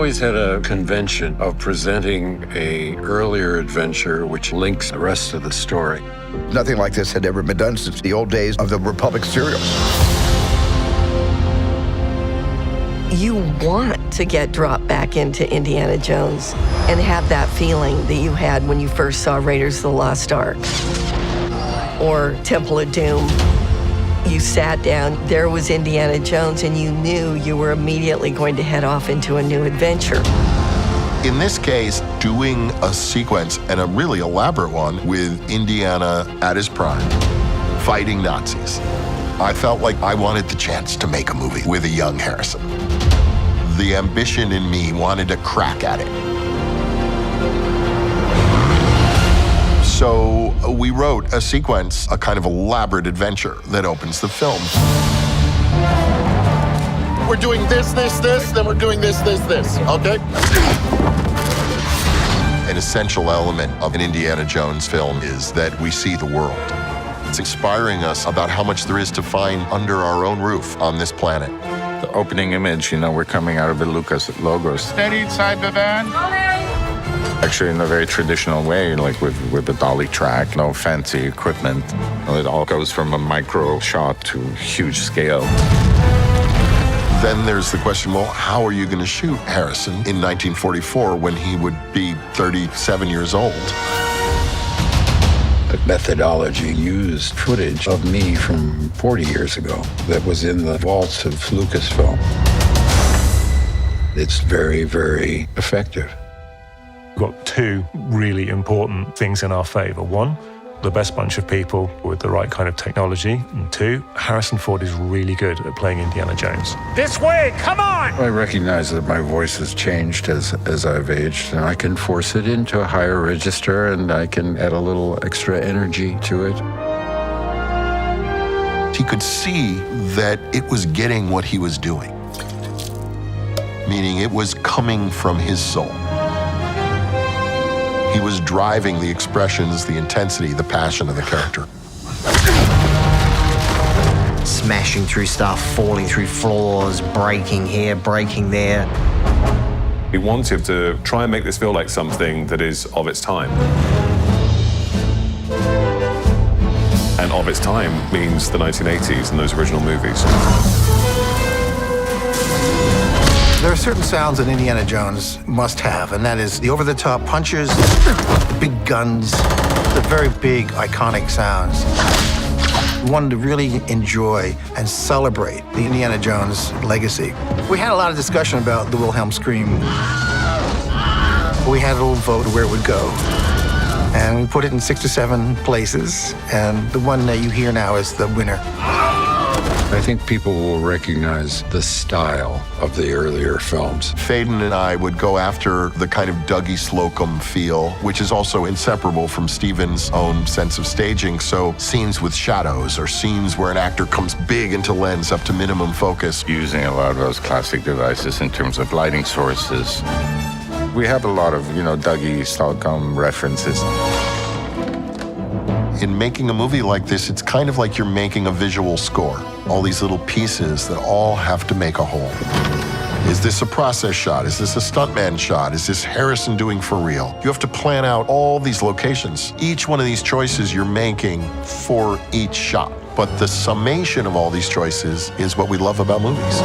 always had a convention of presenting an earlier adventure which links the rest of the story. Nothing like this had ever been done since the old days of the Republic serials. You want to get dropped back into Indiana Jones and have that feeling that you had when you first saw Raiders of the Lost Ark or Temple of Doom. You sat down, there was Indiana Jones, and you knew you were immediately going to head off into a new adventure. In this case, doing a sequence, and a really elaborate one, with Indiana at his prime, fighting Nazis. I felt like I wanted the chance to make a movie with a young Harrison. The ambition in me wanted to crack at it. So we wrote a sequence, a kind of elaborate adventure that opens the film. We're doing this, then we're doing this, okay? An essential element of an Indiana Jones film is that we see the world. It's inspiring us about how much there is to find under our own roof on this planet. The opening image, we're coming out of the Lucas logos. Steady inside the van. Actually, in a very traditional way, like with the dolly track, no fancy equipment. It all goes from a micro shot to huge scale. Then there's the question, well, how are you going to shoot Harrison in 1944 when he would be 37 years old? The methodology used footage of me from 40 years ago that was in the vaults of Lucasfilm. It's very, very effective. We've got two really important things in our favor. One, the best bunch of people with the right kind of technology. And two, Harrison Ford is really good at playing Indiana Jones. This way, come on! I recognize that my voice has changed as I've aged, and I can force it into a higher register, and I can add a little extra energy to it. He could see that it was getting what he was doing, meaning it was coming from his soul. He was driving the expressions, the intensity, the passion of the character. Smashing through stuff, falling through floors, breaking here, breaking there. We wanted to try and make this feel like something that is of its time. And of its time means the 1980s and those original movies. There are certain sounds that Indiana Jones must have, and that is the over-the-top punches, the big guns, the very big, iconic sounds. We wanted to really enjoy and celebrate the Indiana Jones legacy. We had a lot of discussion about the Wilhelm scream. We had a little vote of where it would go. And we put it in 6 or 7 places, and the one that you hear now is the winner. I think people will recognize the style of the earlier films. Faden and I would go after the kind of Dougie Slocum feel, which is also inseparable from Steven's own sense of staging. So scenes with shadows or scenes where an actor comes big into lens up to minimum focus. Using a lot of those classic devices in terms of lighting sources. We have a lot of, Dougie Slocum references. In making a movie like this, it's kind of like you're making a visual score. All these little pieces that all have to make a whole. Is this a process shot? Is this a stuntman shot? Is this Harrison doing for real? You have to plan out all these locations. Each one of these choices you're making for each shot. But the summation of all these choices is what we love about movies.